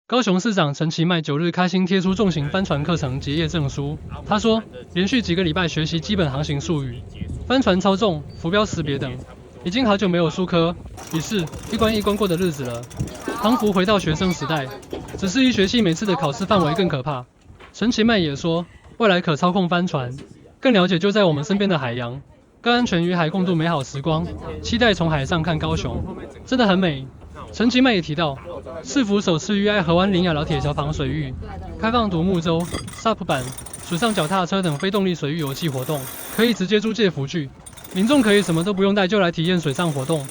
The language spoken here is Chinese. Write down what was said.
高雄市长陈其迈9日开心贴出重型帆船课程结业证书。他说，连续几个礼拜学习基本航行术语、帆船操纵、浮标识别等，已经好久没有术科笔试一关一关过的日子了，仿佛回到学生时代。只是医学系每次的考试范围更可怕。陈其迈也说，未来可操控帆船，更了解就在我们身边的海洋，更安全与海共度美好时光。期待从海上看高雄，真的很美。陈其迈也提到，市府首次于爱河湾林雅老铁桥旁水域开放独木舟、SUP 板、水上脚踏车等非动力水域游憩活动，可以直接租借浮具，民众可以什么都不用带就来体验水上活动。